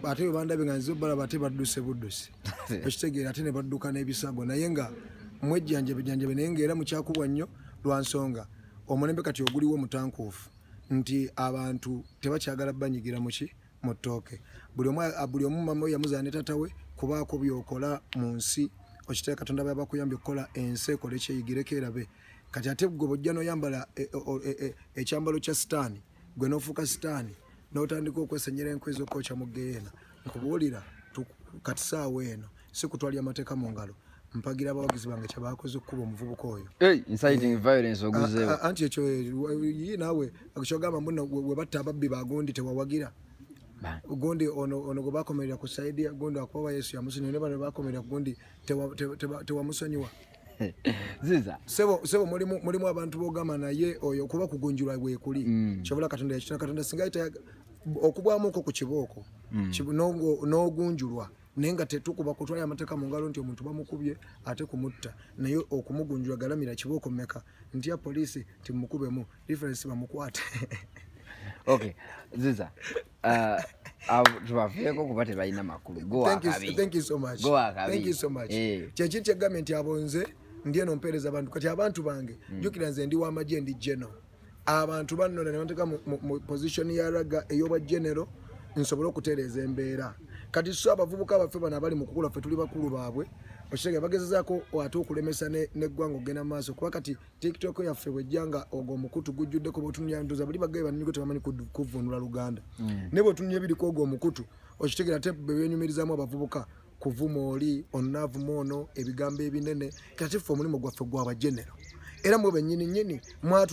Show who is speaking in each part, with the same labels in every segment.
Speaker 1: ate bandabe nga nzobala bate badduse buddusi ekitegeera ate ne badduka n'ebisago naye nga mwejjanjabe naye ng'era mukyakubwa nnyo lwa nsonga omulembe kati oguliwo mutankuufu nti abantu tebakyagala banyigira muki mu ttooke buli omu mama we yamuzaala ne tata we kubaako byokola mu nsi okiteeka Katonda baba bakuyambye okukola ensi ekole kyeyigireko erabe kati ate gwe bojja n'oyambala ekyambalo kya sitaani gwe n'ofuuka sitaani n'otandika okwesenyera enkwe z'okwokya mu geyeena nkubuulira kati saawa eno si kutwalya amateeka mu ngalo mpagira abawagizi bange kyabakoze okukuba omuvubuka oyo
Speaker 2: inciting violence oguzeewo
Speaker 1: anti ekyo naawe kyogamba muno we batta ababbi bagundi tewawagira gundi ono gwe bakomerera ku saidi ya gundi akuba Yesu yamusonyiwa ne bano bakomerera ku gundi tewamusonyiwa
Speaker 2: Ziza
Speaker 1: sebo mulimu abantu bogama naye oyo kuba kugunjula bwekuli kyobula Katonda yakitona Katonda singa ita okubwamuko ku kibooko n'ogunjulwa naye nga tetukuba kutwala amateeka mu ngalo nti omuntu bamukubye ate kumutta naye okumugunjula galamira kibooko mmeka nti ya poliisi timukubemu difference bamukwate
Speaker 2: okay Ziza tubaveeko kuba tebalina makulu
Speaker 1: thank you so much kyekiri kya gavumenti abonze ndi eno mpeereza abantu kati abantu bange jjukira nze ndi w'amagye ndi general abantu bannona ne banteeka mu position ya raga ey'obwa general nsobole okutereeza embeera kati so abavubuka baffe bano abali mu kukula ffe tuli bakulu baabwe okitege bagezezaako ate okulemesa n'eggwanga ogenda mu maaso kuba kati tiktok yaffe bwejjanga ogwo omukutu gujjuddeko bwotunulya ndoza bali bagabe bannyigo tebamanyi kuvunula Luganda ne bwotunulya ebiriko ogwo omukutu okitegera ate bebenyumirizaamu abavubuka kuvuma oli onnaavuma ono ebigambo ebinene kati ffe omulimu gwaffe gwaba genero era mwe bennyini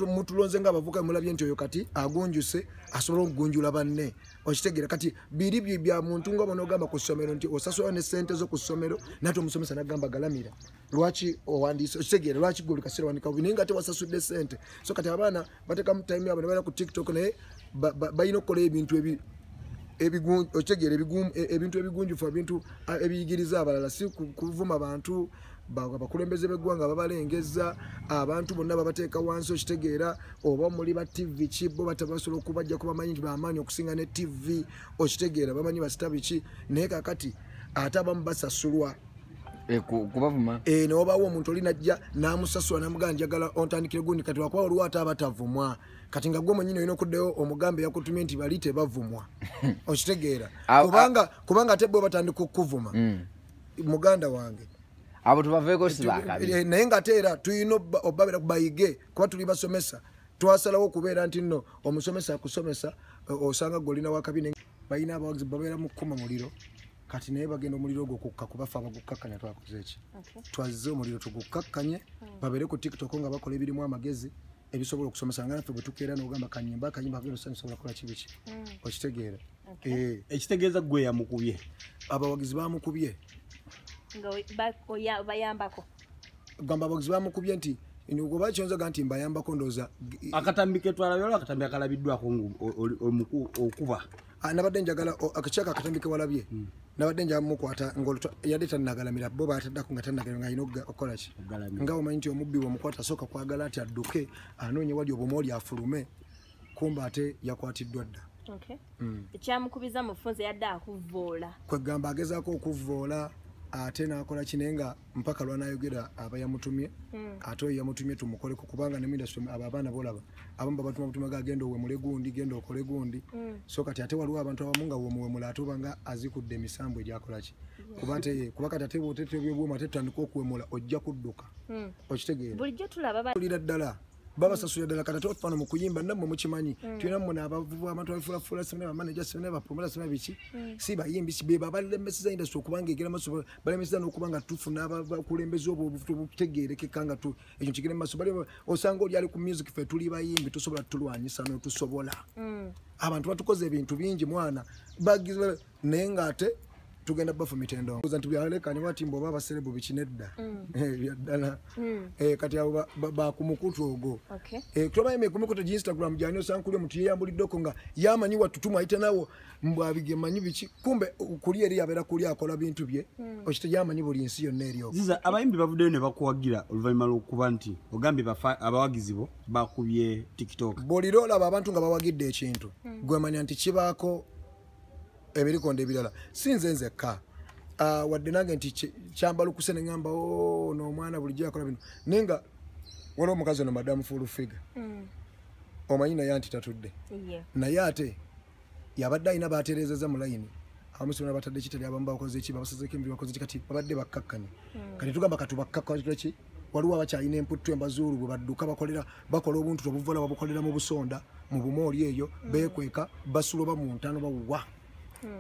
Speaker 1: mutulonze ng'abavubuka mulabye nti oyo kati agunjuse asobola okugunjula banne okitegeera kati biri bya muntu nga bonogamba ku ssomero nti osasula ne ssente zo ku ssomero nate omusomesa nagamba galamira lwaki owandiise okitegeera lwaki gwe buli kaseera wandika naye nga tewasasudde ssente so kati abaana batekamu time yabo ne bala ku tiktok naye balina okukola ebintu ebintu ebigunjufu ebintu ebiyigiriza abalala si kuvuma abantu bakulembeze beggwanga babalengeza abantu bonna babateeka wansi okitegeera oba muli ba TV kibo batabasobola okubajja kubamanyi nti bamaanyi okusinga ne TV okitegeera bamanyi basita biki naye kakati ate abamu basasulwa
Speaker 2: kubavuma
Speaker 1: n'obaawo omuntu oli najja n'amusasula n'amugamba njagala ontandikire gundi kati wakuba waliwo ate abatavumwa kati nga gwe mwennyini olina okuddayo omugambe yakutumye nti bali tebavumwa okitegeera kubanga ate bwe batandika okuvuma muganda wange
Speaker 2: abo tubaveeko sibakabi
Speaker 1: naye ng'ate era tulina obbabira bayige kuba tuli basomesa twasalawo okubeera nti nno omusomesa akusomesa osanga golina wakabi balina abawagizi babeera mu kkuma muliro kati naye bagenda omuliro ogwo kukka kubafa abagukakkanya twakoze eki twazze omuliro tugukakkanye babeere ku tiktok nga bakola ebirimu amagezi ebisobola okusomesa nga naffe bwe tukeera n'ogamba kanyimba nsobola kola kibiki okitegeera
Speaker 3: ekitegeeza gwe yamukubye
Speaker 1: abawagizi bamukubye
Speaker 4: bayambako
Speaker 1: gamba abawagizi bamukubye nti oba kyonzaga nti mbayambako ndooza
Speaker 3: akatambi ketwalabye olwo akatambi akalabiddwako okuba
Speaker 1: nabadde njagala akakyaka akatambi kewalabye nabadde njamukwata yadde tannagalamira bo bataddako nga tannagalamira nga alina okukola ki nga omanyi nti omubbi bwemukwata asooka kwagala ati adduke anoonye wali obumooli afulume kumba ate yakwatiddwa dda
Speaker 4: ekyamukubiza mufunze yadde akuvvoola
Speaker 1: kwegamba agezaako okuvvoola ate nakola kine nga mpaka lwanayogera aba yamutumye ate oyo yamutumye tumukoleko kubanga ne industry abaana bolaba abamu babatuma mutumye gagenda owemule gundi genda okole gundi so kati ate waliwo abantu abamu nga womuwemula ate obanga azikudde emisambo egyakola ki kuba kati ate bwotete byobwoma ate tutandika okuwemula ojja kudduka okitegeera
Speaker 4: bulijjo tulira
Speaker 1: ddala babasasula ddala kati ate ofano mu kuyimba nammwe mukimanyi tulina mmwe n'abavubu abantu abafulafula semene bamanaja semene bapromota semene biki si bayimbi be babalemeseza industry okubanga egera maaso balemeseza n'okuba nga tufuna abakulembeze obwo butegeerekeka nga ekyo kigenda mu maaso bali osanga oli ali ku music ffe tuli bayimbi tusobola tulwanyisa n'otusobola abantu batukoze ebintu bingi mwana bagize naye ng'ate tugenda bafu mitendo kuza nti byalekanye wati mboba abaserebu bikinedda byaddala kati abo bakumukutu ogwo kutoba yeme kumukutu Instagram jani osankuli omuntu yeyambuliddoko nga yamanyi watutuma ayite nawo mbwabige manyi biki kumbe kuli eri abera kuli akola bintu bye okite yamanyi buli nsi yonna eriyo
Speaker 3: Ziza abayimbi bavuddeyo ne bakuwagira oluvannyuma lw'okuba nti ogambye abawagizi bo bakubye TikTok
Speaker 1: boliro olaba abantu nga bawagidde ekintu gwe manya nti kibaako ebirikonde ebirala sinze nzekka wadde nange nti kyambalukuse ne ngamba n'omwana bulijjo akola bino nenga waliwo omukazi ono madamu fulufiga omanyi naye anti tatudde naye ate yabadde alina batereezeza mu layini abamusomera batadde kitali abamu bakoze eki babasazeko emibiri bakoze kati babadde bakkakkanye kati tugamba katubakkakki waliwo abakyalina emputtu embazuulu bwe badduka bakola obuntu obuvola babukolera mu busonda mu bumooli eyo beekweka basuloba mu ntano bawuwa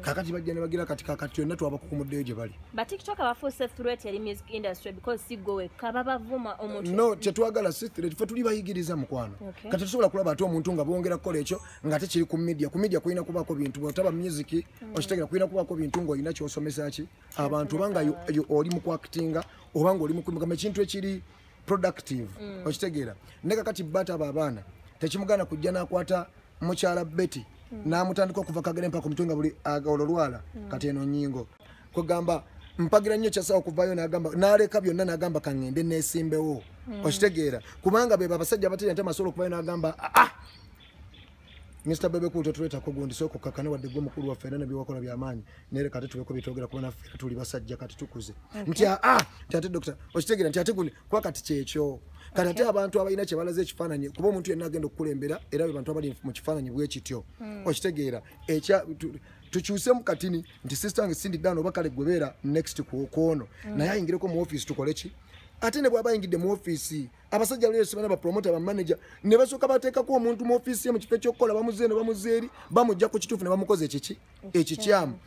Speaker 1: kakati bajja ne bagira kati kakati yonna twabakukumuddeyo gye bali
Speaker 4: batiktok abafuuse threat eri music industry because sigwe wekka babavuma omuntu
Speaker 1: no kyetwagala threat fe tuli bayigiriza mukwano kati tusobola kulaba ate omuntu nga bwongera kukola ekyo nga tekiri ku media kulina kubaako bintu bwotaba music okitegera kulina kubaako bintu ng'olina kyosomesa ki abantu obanga oli mu kuactinga obanga oli mu kumugamba ekintu ekiri productive okitegeera ne kakati bataba abaana tekimugana kujja n'akwata mukyala Betty namutandika okuva kagere mpaka omutunga buli ololwala kati eno nyingo kugamba mpagira nnyo kyasawo okuvayo n'agamba n'aleka byonna n'agamba kangende neesimbewo okitegeera kubanga be abasajja batera nte masolo okuvayo n'agamba Mr. Bebe Kuto tuleta ko gundi soko kakane wadde gwo mukulu waffe era nebyowakola by'amaanyi nere kati tubeko bitogera kubona ffe tuli basajja kati tukuze nti tate doctor okitegeera nti ate gundi kwa kati kyekyo kati ate abantu abalina kye balaze ekifaananyi kuba omuntu yenna agenda okukulembera era abantu abali mu kifaananyi bwekityo okitegeera tukyuse mu katini nti sister wange Cindy Dano oba kale gwebeera next kwono naye ayingireko mu office tukole ki ate ne bw'aba ayingidde mu office abasajja lero sebana ba promoter ba manager ne basooka bateekako omuntu mu office ye mu kifo ky'okukola bamuzeeno bamuzeeri bamujja ku kituufu ne bamukoze ekiki ekikyamu